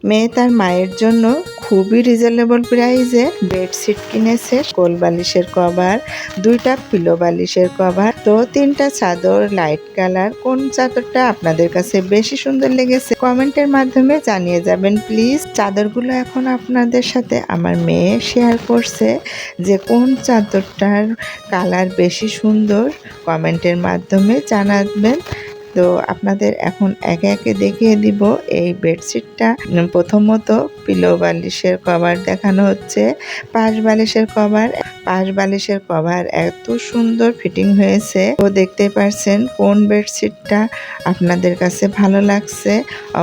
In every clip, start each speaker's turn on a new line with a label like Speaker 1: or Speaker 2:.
Speaker 1: মেয়ে তার মায়ের জন্য খুবই রিজনেবল প্রাইসে বেডশিট কিনেছে, কোল বালিশের কভার, 2টা পিলো বালিশের কভার, তো 3টা চাদর লাইট কালার। কোন চাদরটা আপনাদের কাছে বেশি সুন্দর লেগেছে কমেন্টের মাধ্যমে জানিয়ে যাবেন প্লিজ। চাদরগুলো এখন আপনাদের সাথে আমার মেয়ে শেয়ার করছে যে কোন চাদরটার কালার বেশি সুন্দর, কমেন্টের মাধ্যমে জানাবেন। তো আপনাদের এখন একে একে দেখিয়ে দিব এই বেডশিটটা। প্রথমত পিলো বালিশের কভার দেখানো হচ্ছে, পাশ বালিশের কভার এত সুন্দর ফিটিং হয়েছে। তো দেখতে পাচ্ছেন কোন বেডশিটটা আপনাদের কাছে ভালো লাগছে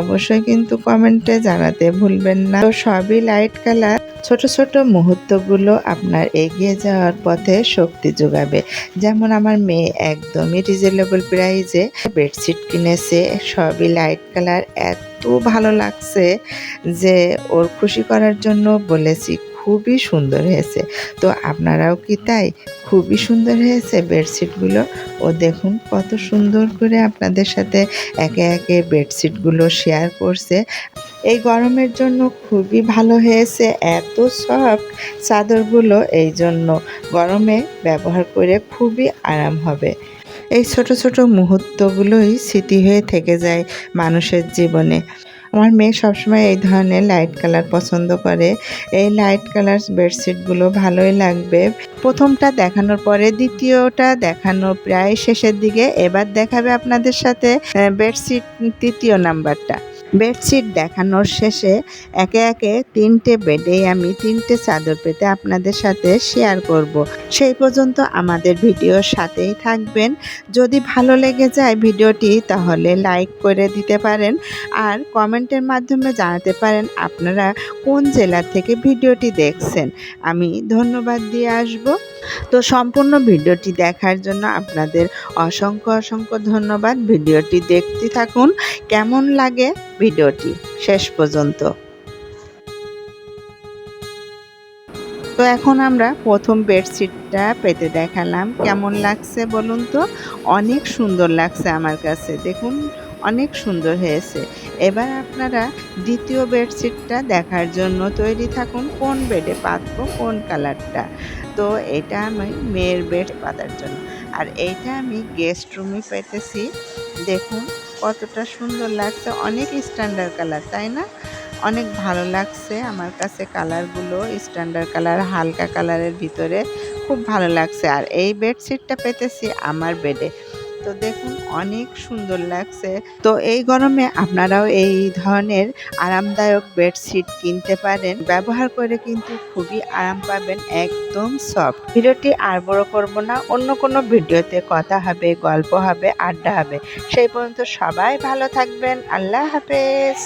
Speaker 1: অবশ্যই কিন্তু কমেন্টে জানাতে ভুলবেন না। তো সবই লাইট কালার। ছোট ছোট মুহূর্তগুলো আপনার এগিয়ে যাওয়ার পথে শক্তি যোগাবে। যেমন আমার মেয়ে একদমই রিজনেবল প্রাইসে বেডশিট কিনেছে, সবই লাইট কালার। এত ভালো লাগছে যে ওর খুশি করার জন্য বলেছি খুবই সুন্দর হয়েছে। তো আপনারাও কি তাই? খুবই সুন্দর হয়েছে বেডশিটগুলো। ও দেখুন কত সুন্দর করে আপনাদের সাথে একে একে বেডশিটগুলো শেয়ার করছে। এই গরমের জন্য খুবই ভালো হয়েছে, এত সফট চাদরগুলো, এই জন্য গরমে ব্যবহার করে খুবই আরাম হবে। এই ছোট ছোট মুহূর্তগুলোই স্মৃতি হয়ে থেকে যায় মানুষের জীবনে। আমার মেয়ে সবসময় এই ধরনের লাইট কালার পছন্দ করে। এই লাইট কালার বেডশিটগুলো ভালোই লাগবে। প্রথমটা দেখানোর পরে দ্বিতীয়টা দেখানো প্রায় শেষের দিকে। এবার দেখাবে আপনাদের সাথে বেডশিট 3য় নাম্বারটা। বেডশিট দেখানোর শেষে একে একে 3টে বেডেই আমি 3টে চাদর পেতে আপনাদের সাথে শেয়ার করব। সেই পর্যন্ত আমাদের ভিডিওর সাথেই থাকবেন। যদি ভালো লেগে যায় ভিডিওটি তাহলে লাইক করে দিতে পারেন, আর কমেন্টের মাধ্যমে জানাতে পারেন আপনারা কোন জেলা থেকে ভিডিওটি দেখছেন। আমি ধন্যবাদ দিয়ে আসব। তো সম্পূর্ণ ভিডিওটি দেখার জন্য আপনাদের অসংখ্য অসংখ্য ধন্যবাদ। ভিডিওটি দেখতে থাকুন, কেমন লাগে ভিডিওটি শেষ পর্যন্ত। তো এখন আমরা প্রথম বেডশিটটা পেতে দেখালাম, কেমন লাগছে বলুন তো? অনেক সুন্দর লাগছে আমার কাছে, দেখুন অনেক সুন্দর হয়েছে। এবার আপনারা দ্বিতীয় বেডশিটটা দেখার জন্য তৈরি থাকুন, কোন বেডে পাতবো কোন কালারটা। তো এটা আমি মেয়ের বেড পাতার জন্য, আর এইটা আমি গেস্ট রুমে পেতেছি। দেখুন কতটা সুন্দর লাগছে, অনেক স্ট্যান্ডার্ড কালার তাই না? অনেক ভালো লাগছে আমার কাছে কালারগুলো, স্ট্যান্ডার্ড কালার হালকা কালারের ভিতরে খুব ভালো লাগছে। আর এই বেডশিটটা পেতেছি আমার বেডে। তো দেখুন অনেক সুন্দর লাগছে। তো এই গরমে আপনারাও এই ধরনের আরামদায়ক বেডশিট কিনতে পারেন, ব্যবহার করে কিন্তু খুবই আরাম পাবেন, একদম সফট। ভিডিওটি আর বড় করব না, অন্য কোনো ভিডিওতে কথা হবে, গল্প হবে, আড্ডা হবে। সেই পর্যন্ত সবাই ভালো থাকবেন, আল্লাহ হাফেজ।